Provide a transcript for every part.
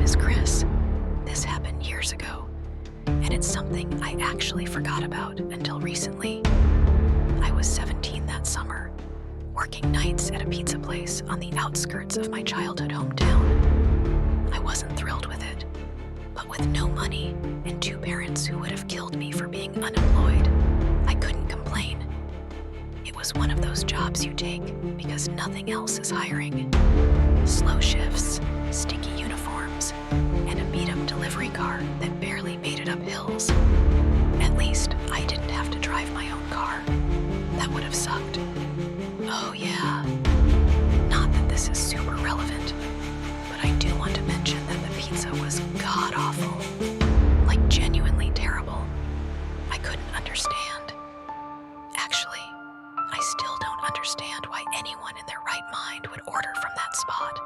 is Chris. This happened years ago, and it's something I actually forgot about until recently. I was 17 that summer, working nights at a pizza place on the outskirts of my childhood hometown. I wasn't thrilled with it, but with no money and two parents who would have killed me for being unemployed, I couldn't complain. It was one of those jobs you take because nothing else is hiring. Slow shifts, sticky uniforms, and a beat-up delivery car that barely made it up hills. At least I didn't have to drive my own car. That would have sucked. Oh yeah, not that this is super relevant, but I do want to mention that the pizza was god-awful. Like genuinely terrible. I couldn't understand. Actually, I still don't understand why anyone in their right mind would order from that spot.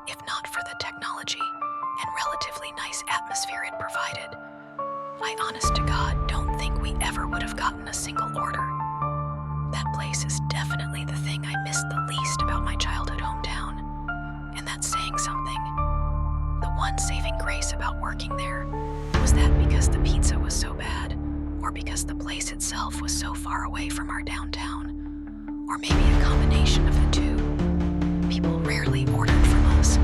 If not for the technology and relatively nice atmosphere it provided, I honest to God don't think we ever would have gotten a single order. That place is definitely the thing I miss the least about my childhood hometown, and that's saying something. The one saving grace about working there was that because the pizza was so bad, or because the place itself was so far away from our downtown, or maybe a combination of the two, people rarely ordered from us,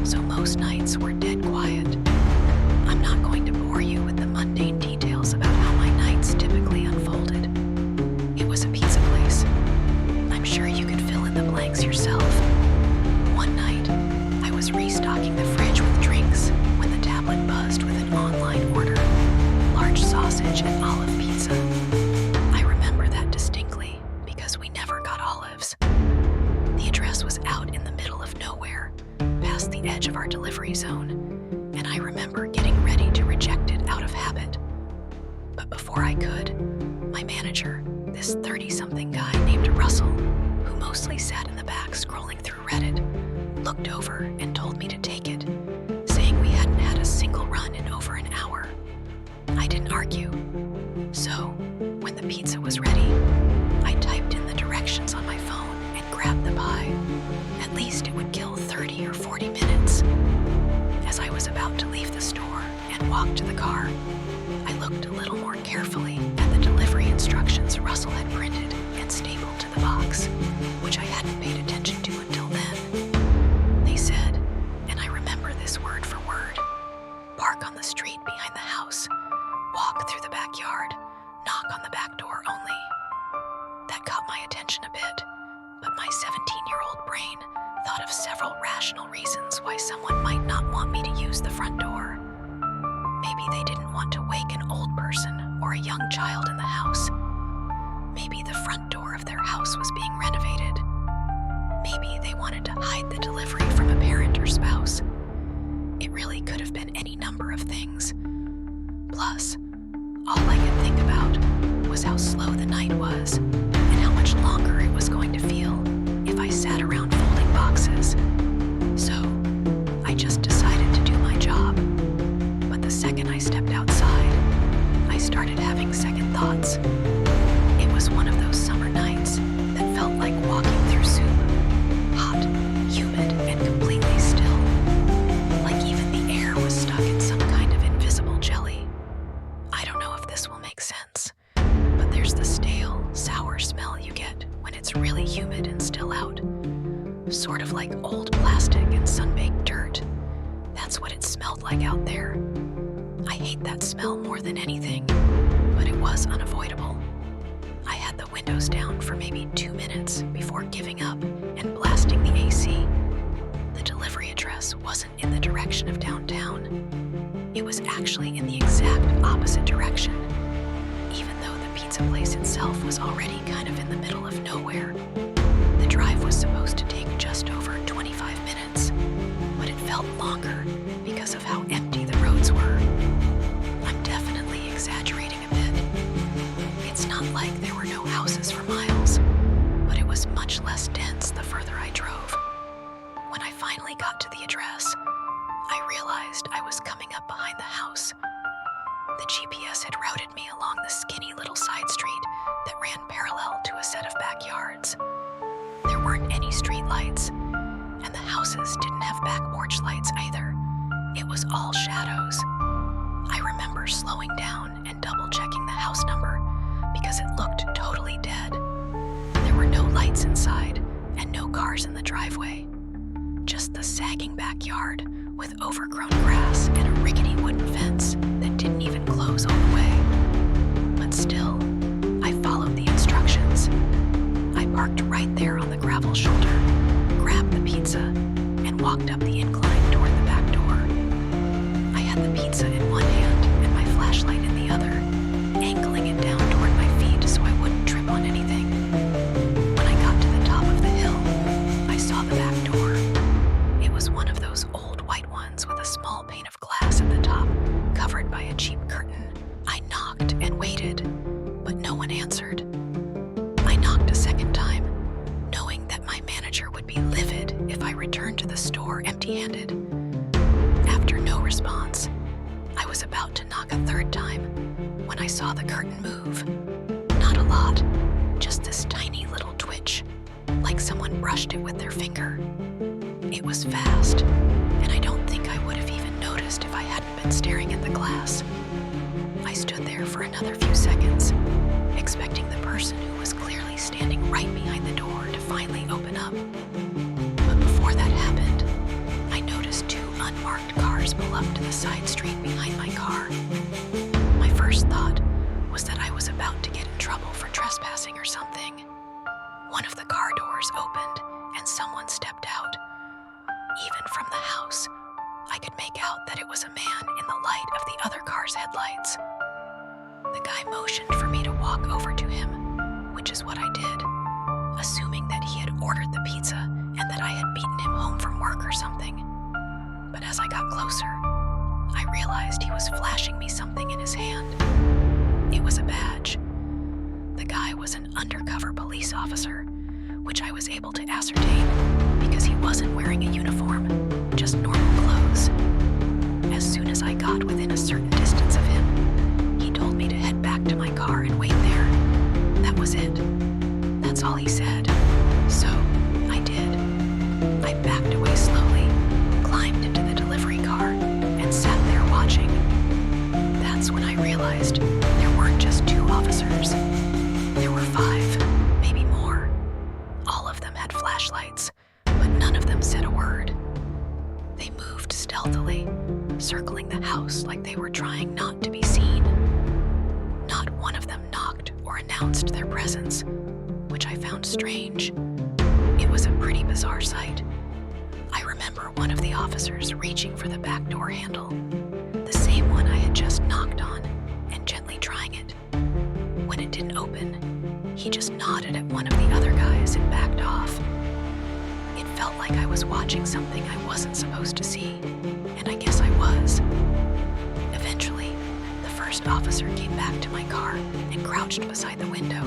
so most nights were dead quiet. I'm not going to bore you with the mundane details about how my nights typically unfolded. It was a pizza place. I'm sure you could fill in the blanks yourself. One night, I was restocking the fridge with drinks when the tablet buzzed with an online order. Large sausage and olive pizza. I remember that distinctly because we never got olives. The address was out in the middle of nowhere, past the edge of our delivery zone, and I remember getting ready to reject it out of habit. But before I could, my manager, this 30-something guy named Russell, who mostly sat in the back scrolling through Reddit, looked over and told me to take it, saying we hadn't had a single run in over an hour. I didn't argue. So, when the pizza was ready, I typed in the directions on my phone and grabbed the pie. At least it would kill 30 or 40 minutes. As I was about to leave the store and walk to the car, I looked a little more carefully at the delivery instructions Russell had printed and stapled to the box, which I hadn't paid attention to until then. They said, and I remember this word for word, park on the street behind the house, walk through the backyard, knock on the back door only. That caught my attention a bit, but my 17-year-old brain thought of several rational reasons why someone might not want me to use the front door. Maybe they didn't want to wake an old person or a young child in the house. Maybe the front door of their house was being renovated. Maybe they wanted to hide the delivery from a parent or spouse. It really could have been any number of things. Plus, all I could think about was how slow the night was and how much longer it was going to feel if I sat around folding boxes. So, I just decided to do my job. But the second I stepped outside, I started having second thoughts. It was one of those summer nights that felt like walking through soup. Hot, humid, and completely still. Like even the air was stuck in some kind of invisible jelly. I don't know if this will make sense, but there's the stale, sour smell you get when it's really humid and still out. Sort of like old plastic and sun-baked dirt. That's what it smelled like out there. I hate that smell more than anything, but it was unavoidable. I had the windows down for maybe 2 minutes before giving up and blasting the AC. The delivery address wasn't in the direction of downtown. It was actually in the exact opposite direction. Even though the pizza place itself was already kind of in the middle of nowhere, the drive was supposed to take just over 25 minutes, but it felt longer because of how empty the roads were. I'm definitely exaggerating a bit. It's not like there were no houses for miles, but it was much less dense the further I drove. When I finally got to the address, I realized I was coming up behind the house. The GPS had routed me along the skinny little side street that ran parallel to a set of backyards. There weren't any street lights, and the houses didn't have back porch lights either, all shadows. I remember slowing down and double-checking the house number because it looked totally dead. There were no lights inside and no cars in the driveway. Just the sagging backyard with overgrown grass and a rickety wooden fence that didn't even close all the way. But still, I followed the instructions. I parked right there on the gravel shoulder, grabbed the pizza, and walked up the incline toward the back door. I had the pizza in one hand and my flashlight in the other, angling it down toward my feet so I wouldn't trip on anything. When I got to the top of the hill, I saw the back door. It was one of those old white ones with a small pane of glass at the top, covered by a cheap curtain. I knocked and waited, but no one answered. I knocked a second time, knowing that my manager would be livid if I returned to the store empty-handed. After no response, I was about to knock a third time when I saw the curtain move. Not a lot, just this tiny little twitch, like someone brushed it with their finger. It was fast, and I don't think I would have even noticed if I hadn't been staring at the glass. I stood there for another few seconds, expecting the person who was clearly standing right behind the door to finally open up. But before that happened, I noticed two unmarked cars pull up to the side street behind my car. My first thought was that I was about to get in trouble for trespassing or something. One of the car doors opened and someone stepped out. Even from the house, I could make out that it was a man in the light of the other car's headlights. The guy motioned for me to walk over to him, which is what I did, assuming that he had ordered the pizza and that I had beaten him home from work or something. But as I got closer, I realized he was flashing me something in his hand. It was a badge. The guy was an undercover police officer, which I was able to ascertain because he wasn't wearing a uniform, just normal clothes. As soon as I got within a certain distance of him, he told me to head back to my car and wait there. That was it. That's all he said. So, I did. I backed away slowly, climbed into the delivery car, and sat there watching. That's when I realized there weren't just two officers. There were 5, maybe more. All of them had flashlights, but none of them said a word. They moved stealthily, circling the house like they were trying not to be seen. Not one of them knocked or announced their presence, which I found strange. It was a pretty bizarre sight. I remember one of the officers reaching for the back door handle, the same one I had just knocked on, and gently trying it. When it didn't open, he just nodded at one of the other guys and backed off. It felt like I was watching something I wasn't supposed to see, and I guess I was. Eventually, the first officer came back to my car and crouched beside the window.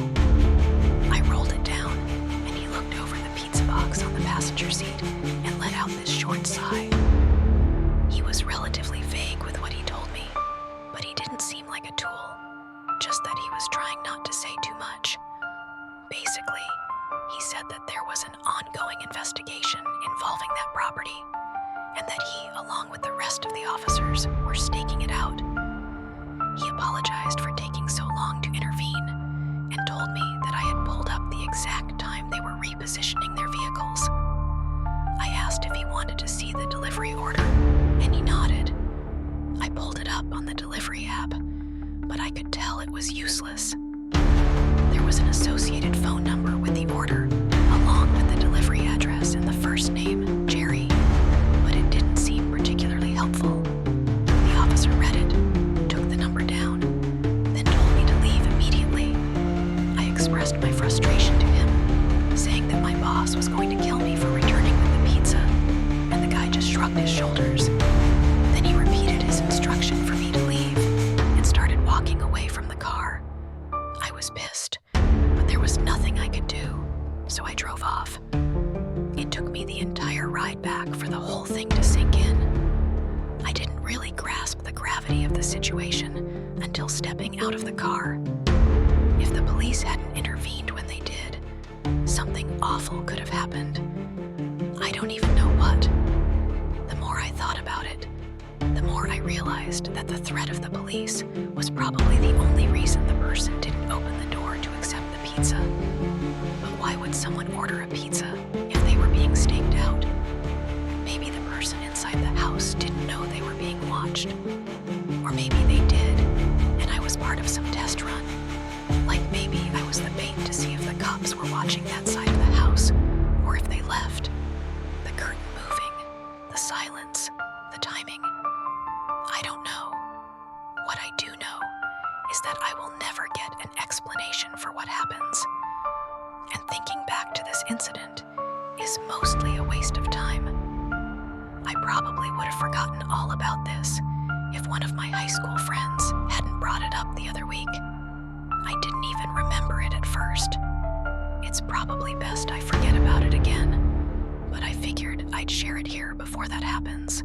I rolled it down, and he looked over the pizza box on the passenger seat and let out this short sigh. He was relatively vague with what he told me, but he didn't seem like a tool, just that he was trying not to say too much. Basically, he said that there was an ongoing investigation involving that property, and that he, along with the rest of the officers, were staking it out. He apologized for taking so long to intervene, and told me that I had pulled up the exact time they were repositioning their vehicles. I asked if he wanted to see the delivery order, and he nodded. I pulled it up on the delivery app, but I could tell it was useless. There was an associated phone number with the order, along with the delivery address and the first name, Jerry, but it didn't seem particularly helpful. The officer read it, took the number down, then told me to leave immediately. I expressed my frustration to him, saying that my boss was going to kill me for returning with the pizza, and the guy just shrugged his shoulders. Then he repeated his instruction for me to leave and started walking away from the car. I was pissed, but there was nothing I could do, so I drove off. It took me the entire ride back for the whole thing to sink in. I didn't really grasp the gravity of the situation until stepping out of the car. If the police hadn't intervened when they did, something awful could have happened. I don't even know what. The more I thought about it, the more realized that the threat of the police was probably the only reason the person didn't open the door to accept the pizza. But why would someone order a pizza if they were being staked out? Maybe the person inside the house didn't know they were being watched. Or maybe they did, and I was part of some test run. Like maybe I was the bait to see if the cops were watching that side of the house, or if they left. The curtain moving, the silence, the timing. I don't know. What I do know is that I will never get an explanation for what happens. And thinking back to this incident is mostly a waste of time. I probably would have forgotten all about this if one of my high school friends hadn't brought it up the other week. I didn't even remember it at first. It's probably best I forget about it again, but I figured I'd share it here before that happens.